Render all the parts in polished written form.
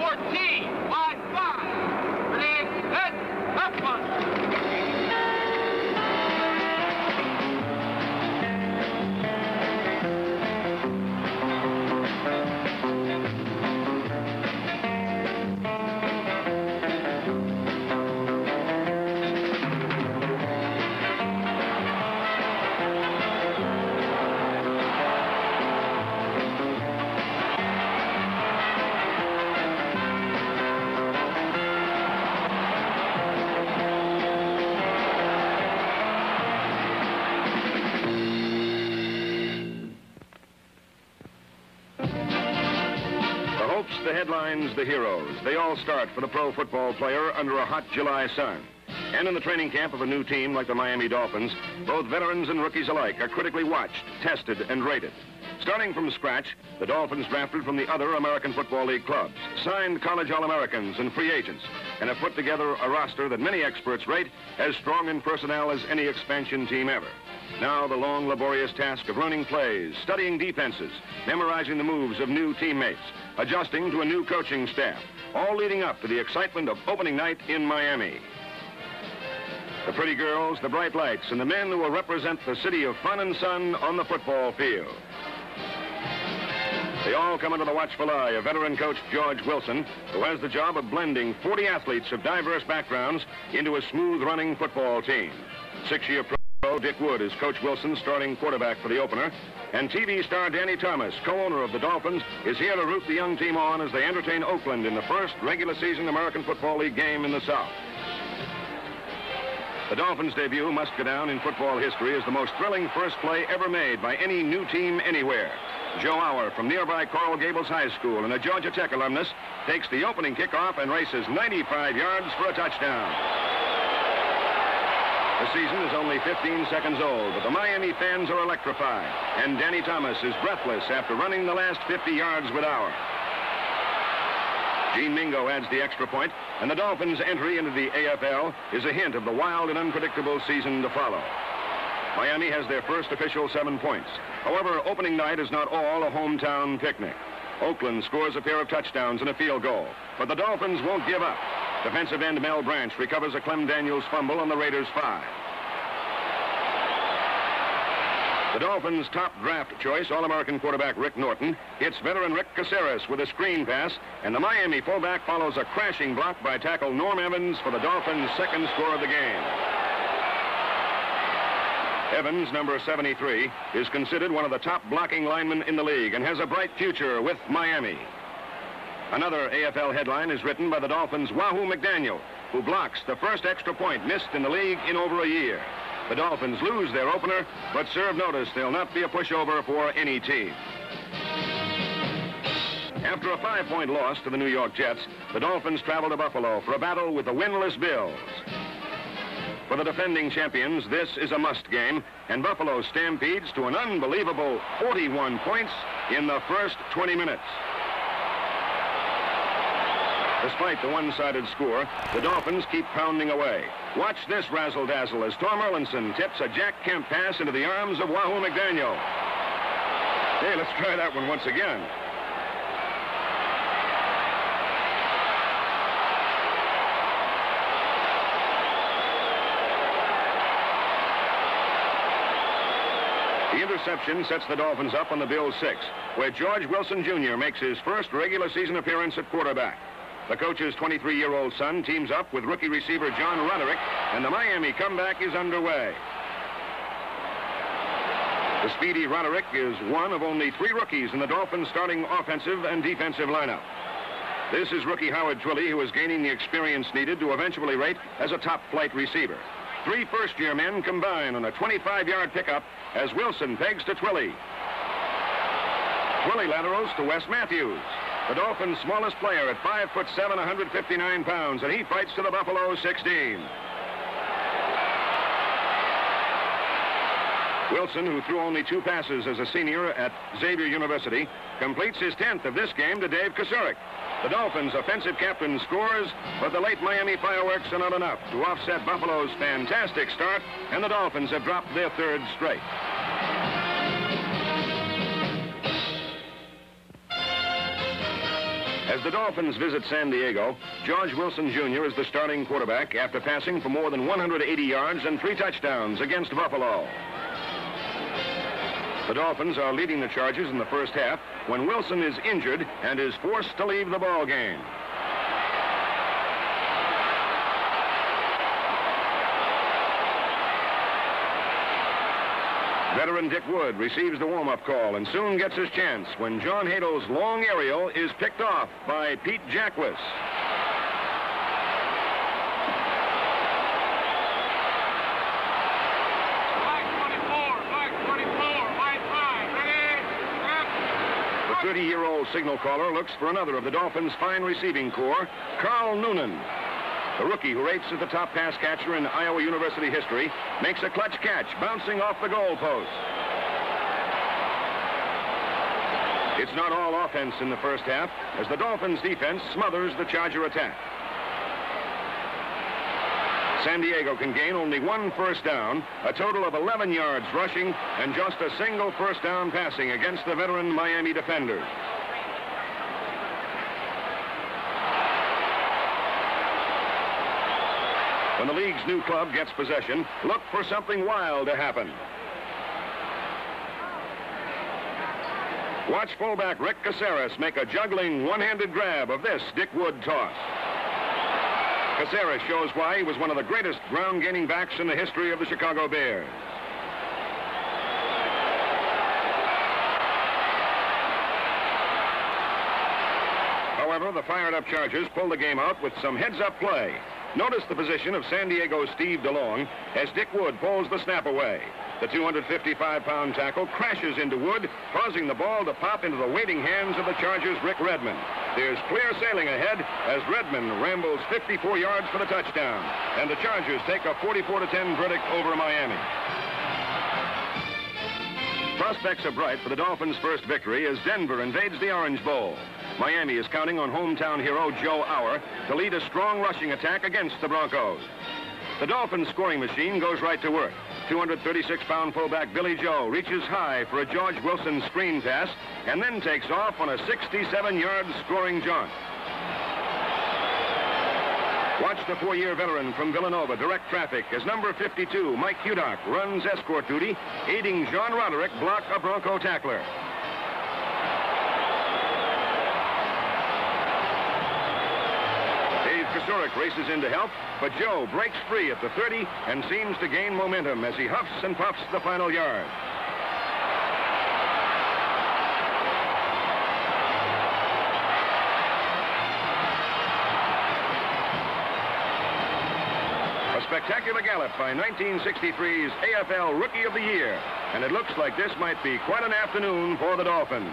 14, line 5. Ready, head, left one. The headlines, the heroes, they all start for the pro football player under a hot July sun. And in the training camp of a new team like the Miami Dolphins, both veterans and rookies alike are critically watched, tested, and rated. Starting from scratch, the Dolphins drafted from the other American Football League clubs, signed college All-Americans and free agents, and have put together a roster that many experts rate as strong in personnel as any expansion team ever. Now the long, laborious task of learning plays, studying defenses, memorizing the moves of new teammates, adjusting to a new coaching staff, all leading up to the excitement of opening night in Miami. The pretty girls, the bright lights, and the men who will represent the city of fun and sun on the football field. They all come under the watchful eye of veteran coach George Wilson, who has the job of blending 40 athletes of diverse backgrounds into a smooth-running football team. 6-year pro Dick Wood is Coach Wilson's starting quarterback for the opener, and TV star Danny Thomas, co-owner of the Dolphins, is here to root the young team on as they entertain Oakland in the first regular season American Football League game in the South. The Dolphins' debut must go down in football history as the most thrilling first play ever made by any new team anywhere. Joe Auer from nearby Coral Gables High School and a Georgia Tech alumnus takes the opening kickoff and races 95 yards for a touchdown. The season is only 15 seconds old, but the Miami fans are electrified, and Danny Thomas is breathless after running the last 50 yards with Auer. Gene Mingo adds the extra point, and the Dolphins' entry into the AFL is a hint of the wild and unpredictable season to follow. Miami has their first official 7 points. However, opening night is not all a hometown picnic. Oakland scores a pair of touchdowns and a field goal, but the Dolphins won't give up. Defensive end Mel Branch recovers a Clem Daniels fumble on the Raiders' 5. The Dolphins' top draft choice, All-American quarterback Rick Norton, hits veteran Rick Caceres with a screen pass, and the Miami fullback follows a crashing block by tackle Norm Evans for the Dolphins' second score of the game. Evans, number 73, is considered one of the top blocking linemen in the league and has a bright future with Miami. Another AFL headline is written by the Dolphins' Wahoo McDaniel, who blocks the first extra point missed in the league in over a year. The Dolphins lose their opener, but serve notice they'll not be a pushover for any team. After a 5-point loss to the New York Jets, the Dolphins travel to Buffalo for a battle with the winless Bills. For the defending champions, this is a must game, and Buffalo stampedes to an unbelievable 41 points in the first 20 minutes. Despite the one-sided score, the Dolphins keep pounding away. Watch this razzle-dazzle as Tom Erlinson tips a Jack Kemp pass into the arms of Wahoo McDaniel. Hey, let's try that one once again. The interception sets the Dolphins up on the Bills' 6, where George Wilson Jr. makes his first regular season appearance at quarterback. The coach's 23-year-old son teams up with rookie receiver John Roderick, and the Miami comeback is underway. The speedy Roderick is one of only 3 rookies in the Dolphins' starting offensive and defensive lineup. This is rookie Howard Twilley, who is gaining the experience needed to eventually rate as a top-flight receiver. 3 first-year men combine on a 25-yard pickup as Wilson pegs to Twilley. Twilley laterals to Wes Matthews, the Dolphins' smallest player at 5'7", 159 pounds, and he fights to the Buffalo 16. Wilson, who threw only 2 passes as a senior at Xavier University, completes his 10th of this game to Dave Kasurek. The Dolphins' offensive captain scores, but the late Miami fireworks are not enough to offset Buffalo's fantastic start, and the Dolphins have dropped their 3rd straight. As the Dolphins visit San Diego, George Wilson Jr. is the starting quarterback after passing for more than 180 yards and 3 touchdowns against Buffalo. The Dolphins are leading the Chargers in the first half when Wilson is injured and is forced to leave the ball game. Veteran Dick Wood receives the warm-up call and soon gets his chance when John Hadel's long aerial is picked off by Pete Jackwis. The 30-year-old signal caller looks for another of the Dolphins' fine receiving corps, Carl Noonan. The rookie who rates as the top pass catcher in Iowa University history makes a clutch catch, bouncing off the goal post. It's not all offense in the first half, as the Dolphins' defense smothers the Charger attack. San Diego can gain only 1 first down, a total of 11 yards rushing, and just a single first down passing against the veteran Miami defenders. When the league's new club gets possession, look for something wild to happen. Watch fullback Rick Caceres make a juggling one-handed grab of this Dick Wood toss. Caceres shows why he was one of the greatest ground-gaining backs in the history of the Chicago Bears. However, the fired-up Chargers pull the game out with some heads-up play. Notice the position of San Diego's Steve DeLong as Dick Wood pulls the snap away. The 255-pound tackle crashes into Wood, causing the ball to pop into the waiting hands of the Chargers' Rick Redmond. There's clear sailing ahead as Redmond rambles 54 yards for the touchdown, and the Chargers take a 44-10 verdict over Miami. Prospects are bright for the Dolphins' first victory as Denver invades the Orange Bowl. Miami is counting on hometown hero Joe Auer to lead a strong rushing attack against the Broncos. The Dolphins' scoring machine goes right to work. 236-pound fullback Billy Joe reaches high for a George Wilson screen pass and then takes off on a 67-yard scoring jaunt. Watch the 4-year veteran from Villanova direct traffic as number 52, Mike Hudock, runs escort duty, aiding John Roderick block a Bronco tackler. Kasurik races in to help, but Joe breaks free at the 30 and seems to gain momentum as he huffs and puffs the final yard. A spectacular gallop by 1963's AFL Rookie of the Year, and it looks like this might be quite an afternoon for the Dolphins.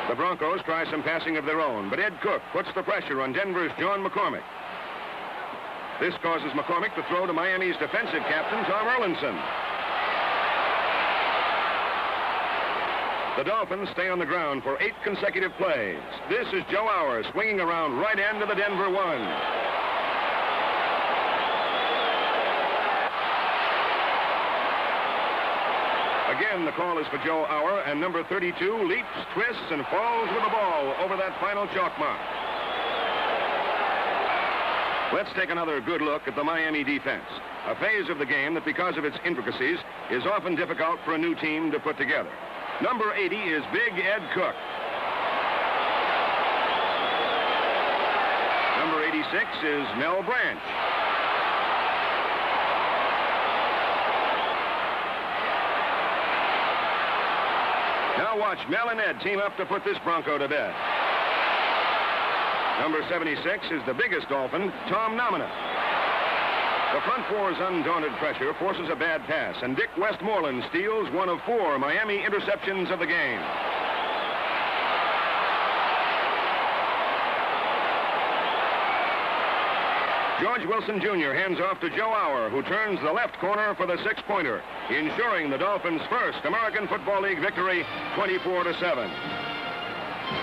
The Broncos try some passing of their own, but Ed Cook puts the pressure on Denver's John McCormick. This causes McCormick to throw to Miami's defensive captain, Tom Erlinson. The Dolphins stay on the ground for 8 consecutive plays. This is Joe Auer swinging around right end of the Denver 1. Again, the call is for Joe Auer, and number 32 leaps, twists, and falls with the ball over that final chalk mark. Let's take another good look at the Miami defense, a phase of the game that, because of its intricacies, is often difficult for a new team to put together. Number 80 is Big Ed Cook. Number 86 is Mel Branch. Now watch Mel and Ed team up to put this Bronco to bed. Number 76 is the biggest Dolphin, Tom Nomina. The front four's undaunted pressure forces a bad pass, and Dick Westmoreland steals one of 4 Miami interceptions of the game. George Wilson Jr. hands off to Joe Auer, who turns the left corner for the 6-pointer, ensuring the Dolphins' first American Football League victory, 24-7.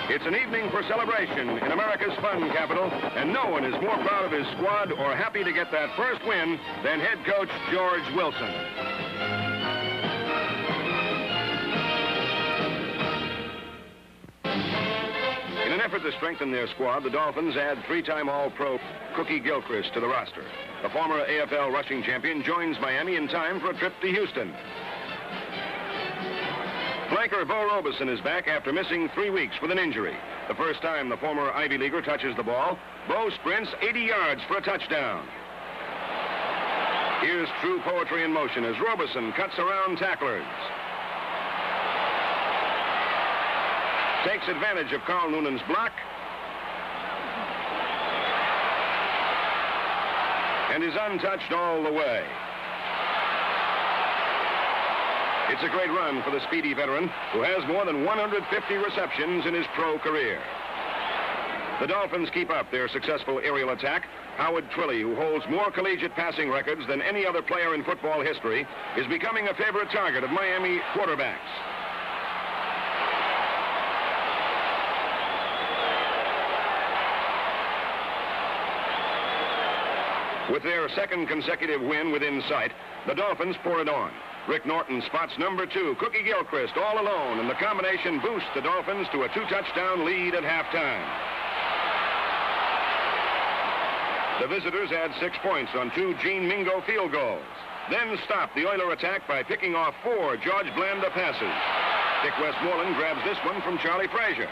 It's an evening for celebration in America's fun capital, and no one is more proud of his squad or happy to get that first win than head coach George Wilson. to strengthen their squad, the Dolphins add three-time All-Pro Cookie Gilchrist to the roster. The former AFL rushing champion joins Miami in time for a trip to Houston. Flanker Bo Robeson is back after missing 3 weeks with an injury. The first time the former Ivy Leaguer touches the ball, Bo sprints 80 yards for a touchdown. Here's true poetry in motion as Robeson cuts around tacklers. Takes advantage of Carl Noonan's block. And is untouched all the way. It's a great run for the speedy veteran who has more than 150 receptions in his pro career. The Dolphins keep up their successful aerial attack. Howard Twilley, who holds more collegiate passing records than any other player in football history, is becoming a favorite target of Miami quarterbacks. With their second consecutive win within sight, the Dolphins pour it on. Rick Norton spots number 2, Cookie Gilchrist, all alone, and the combination boosts the Dolphins to a 2-touchdown lead at halftime. The visitors add 6 points on 2 Gene Mingo field goals. Then stop the Oiler attack by picking off 4 George Blanda passes. Dick Westmoreland grabs this one from Charlie Frazier.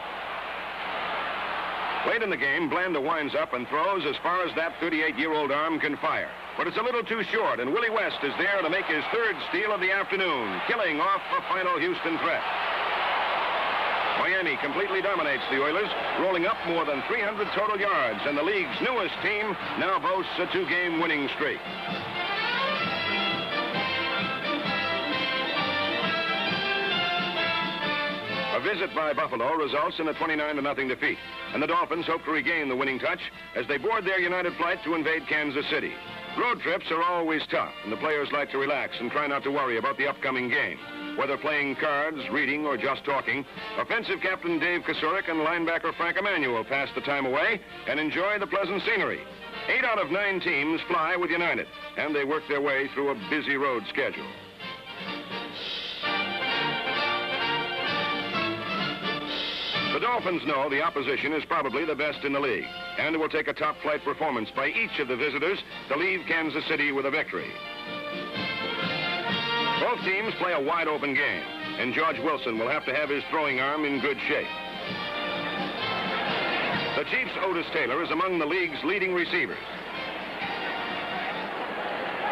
Late in the game, Blanda winds up and throws as far as that 38-year-old arm can fire. But it's a little too short, and Willie West is there to make his 3rd steal of the afternoon, killing off the final Houston threat. Miami completely dominates the Oilers, rolling up more than 300 total yards, and the league's newest team now boasts a 2-game winning streak. A visit by Buffalo results in a 29-0 defeat, and the Dolphins hope to regain the winning touch as they board their United flight to invade Kansas City. Road trips are always tough, and the players like to relax and try not to worry about the upcoming game. Whether playing cards, reading, or just talking, offensive captain Dave Kasurik and linebacker Frank Emanuel pass the time away and enjoy the pleasant scenery. 8 out of 9 teams fly with United, and they work their way through a busy road schedule. The Dolphins know the opposition is probably the best in the league, and it will take a top-flight performance by each of the visitors to leave Kansas City with a victory. Both teams play a wide-open game, and George Wilson will have to have his throwing arm in good shape. The Chiefs' Otis Taylor is among the league's leading receivers.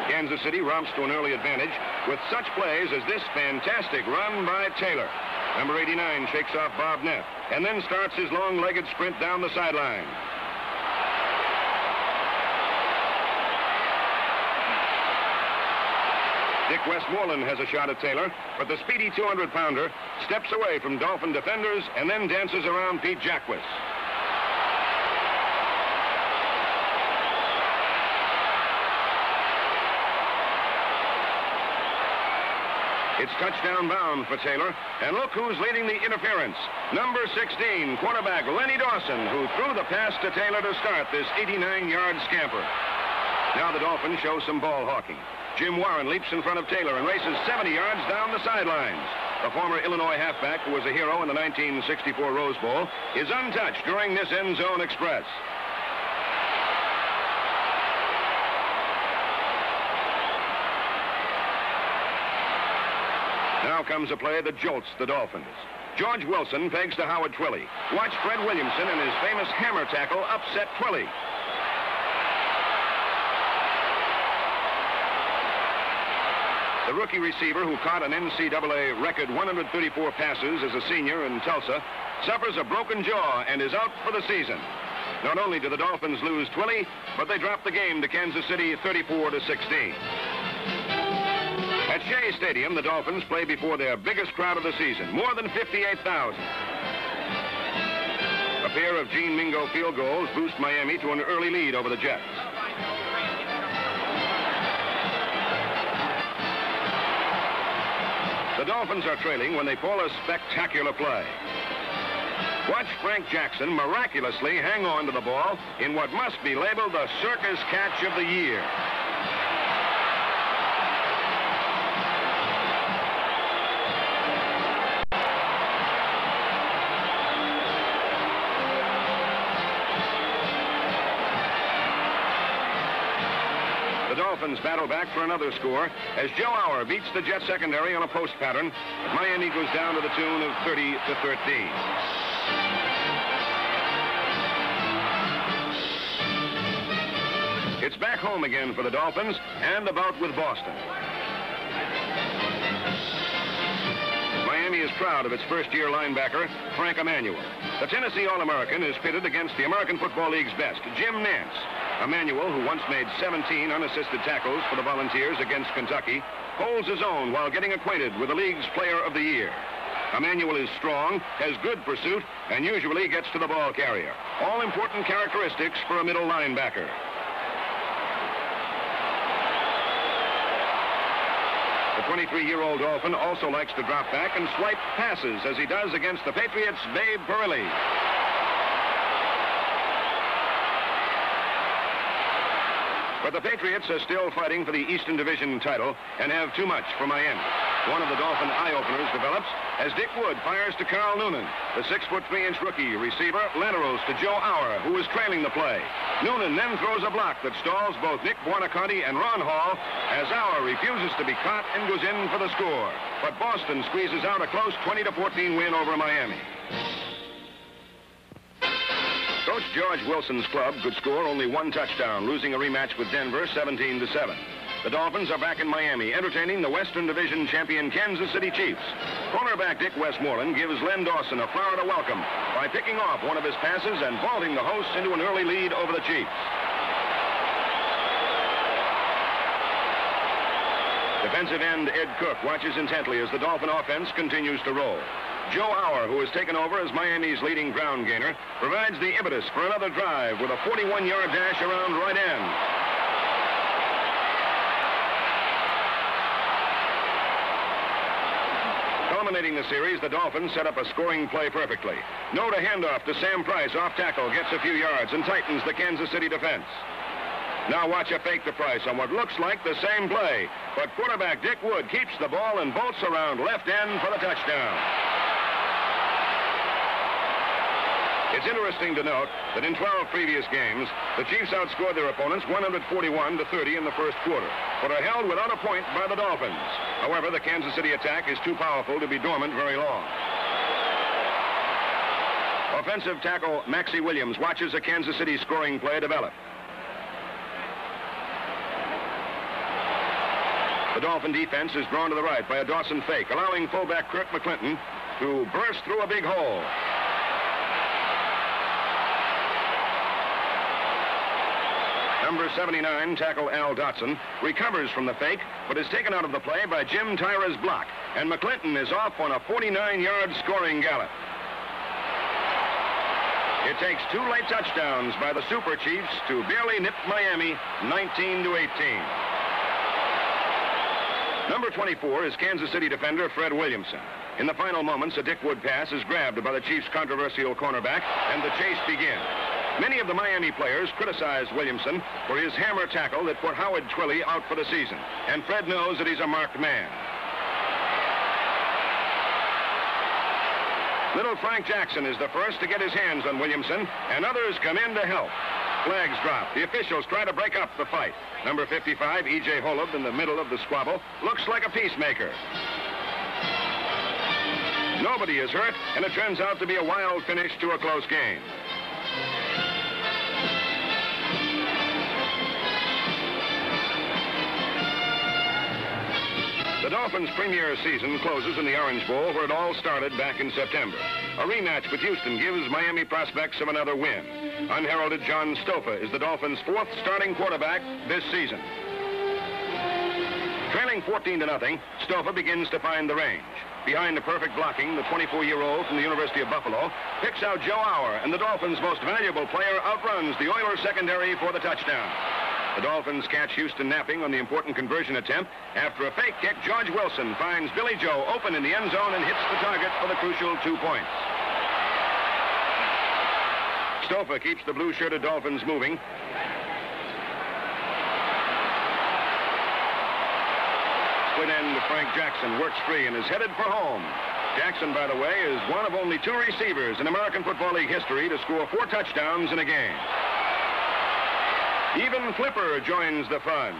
Kansas City romps to an early advantage with such plays as this fantastic run by Taylor. Number 89 shakes off Bob Neff and then starts his long-legged sprint down the sideline. Dick Westmoreland has a shot at Taylor, but the speedy 200-pounder steps away from Dolphin defenders and then dances around Pete Jacques. It's touchdown bound for Taylor, and look who's leading the interference. Number 16, quarterback Lenny Dawson, who threw the pass to Taylor to start this 89-yard scamper. Now the Dolphins show some ball hawking. Jim Warren leaps in front of Taylor and races 70 yards down the sidelines. The former Illinois halfback, who was a hero in the 1964 Rose Bowl, is untouched during this end zone express. Now comes a play that jolts the Dolphins. George Wilson pegs to Howard Twilley. Watch Fred Williamson and his famous hammer tackle upset Twilley. The rookie receiver, who caught an NCAA record 134 passes as a senior in Tulsa, suffers a broken jaw and is out for the season. Not only do the Dolphins lose Twilley, but they drop the game to Kansas City 34-16. At Shea Stadium, the Dolphins play before their biggest crowd of the season, more than 58,000. A pair of Gene Mingo field goals boost Miami to an early lead over the Jets. The Dolphins are trailing when they pull a spectacular play. Watch Frank Jackson miraculously hang on to the ball in what must be labeled the circus catch of the year. Dolphins battle back for another score as Joe Auer beats the Jet secondary on a post pattern. But Miami goes down to the tune of 30-13. It's back home again for the Dolphins and a bout with Boston. Miami is proud of its first-year linebacker, Frank Emanuel. The Tennessee All-American is pitted against the American Football League's best, Jim Nance. Emanuel, who once made 17 unassisted tackles for the Volunteers against Kentucky, holds his own while getting acquainted with the league's Player of the Year. Emanuel is strong, has good pursuit, and usually gets to the ball carrier. All important characteristics for a middle linebacker. The 23-year-old Dolphin also likes to drop back and swipe passes, as he does against the Patriots' Babe Parilli. But the Patriots are still fighting for the Eastern Division title and have too much for Miami. One of the Dolphin eye-openers develops as Dick Wood fires to Carl Noonan. The 6'3" rookie receiver laterals to Joe Auer, who is trailing the play. Noonan then throws a block that stalls both Nick Buonaconti and Ron Hall as Auer refuses to be caught and goes in for the score. But Boston squeezes out a close 20-14 win over Miami. Coach George Wilson's club could score only one touchdown, losing a rematch with Denver 17-7. The Dolphins are back in Miami, entertaining the Western Division champion Kansas City Chiefs. Cornerback Dick Westmoreland gives Len Dawson a Florida welcome by picking off one of his passes and vaulting the hosts into an early lead over the Chiefs. Defensive end Ed Cook watches intently as the Dolphin offense continues to roll. Joe Auer, who has taken over as Miami's leading ground gainer, provides the impetus for another drive with a 41-yard dash around right end. Culminating the series, the Dolphins set up a scoring play perfectly. Note a handoff to Sam Price off tackle, gets a few yards and tightens the Kansas City defense. Now watch a fake to Price on what looks like the same play, but quarterback Dick Wood keeps the ball and bolts around left end for the touchdown. It's interesting to note that in 12 previous games, the Chiefs outscored their opponents 141-30 in the first quarter, but are held without a point by the Dolphins. However, the Kansas City attack is too powerful to be dormant very long. Offensive tackle Maxie Williams watches a Kansas City scoring play develop. The Dolphin defense is drawn to the right by a Dawson fake, allowing fullback Kirk McClinton to burst through a big hole. Number 79, tackle Al Dotson, recovers from the fake, but is taken out of the play by Jim Tyra's block, and McClinton is off on a 49-yard scoring gallop. It takes two late touchdowns by the Super Chiefs to barely nip Miami 19-18. Number 24 is Kansas City defender Fred Williamson. In the final moments, a Dick Wood pass is grabbed by the Chiefs' controversial cornerback, and the chase begins. Many of the Miami players criticized Williamson for his hammer tackle that put Howard Twilley out for the season, and Fred knows that he's a marked man. Little Frank Jackson is the first to get his hands on Williamson, and others come in to help. Flags drop. The officials try to break up the fight. Number 55, E.J. Holub, in the middle of the squabble, looks like a peacemaker. Nobody is hurt, and it turns out to be a wild finish to a close game. The Dolphins' premier season closes in the Orange Bowl, where it all started back in September. A rematch with Houston gives Miami prospects of another win. Unheralded John Stofa is the Dolphins' fourth starting quarterback this season. Trailing 14-0, Stofa begins to find the range. Behind the perfect blocking, the 24-year-old from the University of Buffalo picks out Joe Auer, and the Dolphins' most valuable player outruns the Oilers secondary for the touchdown. The Dolphins catch Houston napping on the important conversion attempt. After a fake kick, George Wilson finds Billy Joe open in the end zone and hits the target for the crucial 2 points. Stofa keeps the blue-shirted Dolphins moving. Split end to Frank Jackson works free and is headed for home. Jackson, by the way, is one of only 2 receivers in American Football League history to score 4 touchdowns in a game. Even Flipper joins the fun.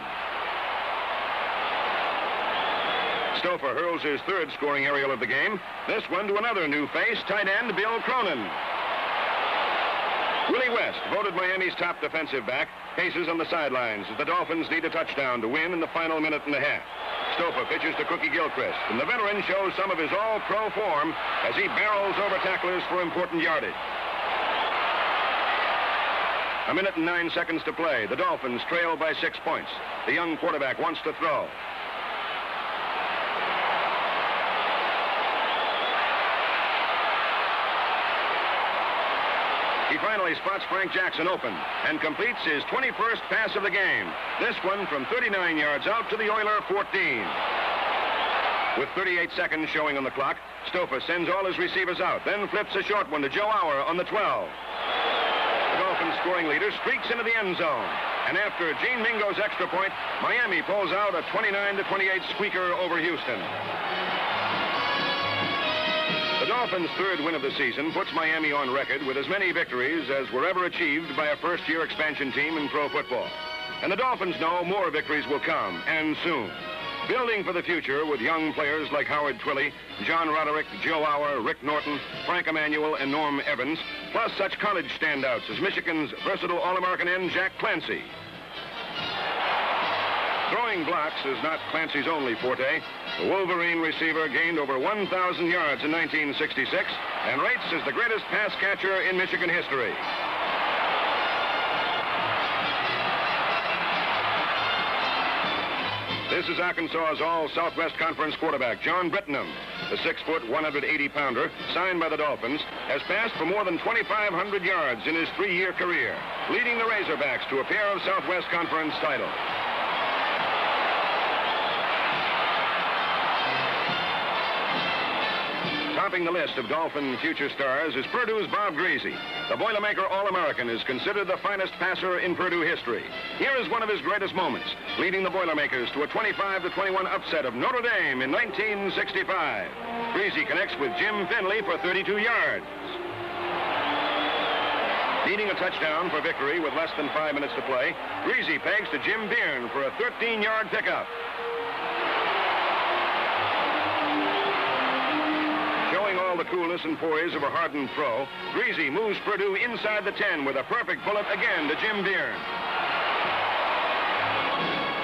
Stouffer hurls his third scoring aerial of the game, this one to another new face, tight end Bill Cronin. Willie West, voted Miami's top defensive back, paces on the sidelines as the Dolphins need a touchdown to win in the final minute and a half. Stouffer pitches to Cookie Gilchrist, and the veteran shows some of his all-pro form as he barrels over tacklers for important yardage. A minute and 9 seconds to play. The Dolphins trail by 6 points. The young quarterback wants to throw. He finally spots Frank Jackson open and completes his 21st pass of the game. This one from 39 yards out to the Oiler 14. With 38 seconds showing on the clock, Stouffer sends all his receivers out, then flips a short one to Joe Auer on the 12. The Dolphins scoring leader streaks into the end zone. And after Gene Mingo's extra point, Miami pulls out a 29-28 squeaker over Houston. The Dolphins' third win of the season puts Miami on record with as many victories as were ever achieved by a first-year expansion team in pro football. And the Dolphins know more victories will come, and soon. Building for the future with young players like Howard Twilley, John Roderick, Joe Auer, Rick Norton, Frank Emanuel, and Norm Evans, plus such college standouts as Michigan's versatile All-American end Jack Clancy. Throwing blocks is not Clancy's only forte. The Wolverine receiver gained over 1,000 yards in 1966 and rates as the greatest pass catcher in Michigan history. This is Arkansas's All-Southwest Conference quarterback, John Brittenham. The 6-foot, 180-pounder, signed by the Dolphins, has passed for more than 2,500 yards in his 3-year career, leading the Razorbacks to a pair of Southwest Conference titles. Topping the list of Dolphin future stars is Purdue's Bob Greasy. The Boilermaker All-American is considered the finest passer in Purdue history. Here is one of his greatest moments, leading the Boilermakers to a 25-21 upset of Notre Dame in 1965. Greasy connects with Jim Finley for 32 yards. Needing a touchdown for victory with less than 5 minutes to play, Greasy pegs to Jim Byrne for a 13-yard pickup. All the coolness and poise of a hardened pro, Greasy moves Purdue inside the 10 with a perfect bullet again to Jim Byrne.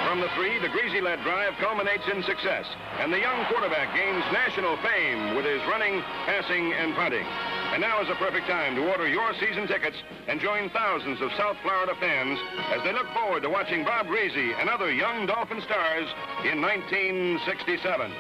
From the 3, the Greasy-led drive culminates in success, and the young quarterback gains national fame with his running, passing, and punting. And now is a perfect time to order your season tickets and join thousands of South Florida fans as they look forward to watching Bob Greasy and other young Dolphin stars in 1967.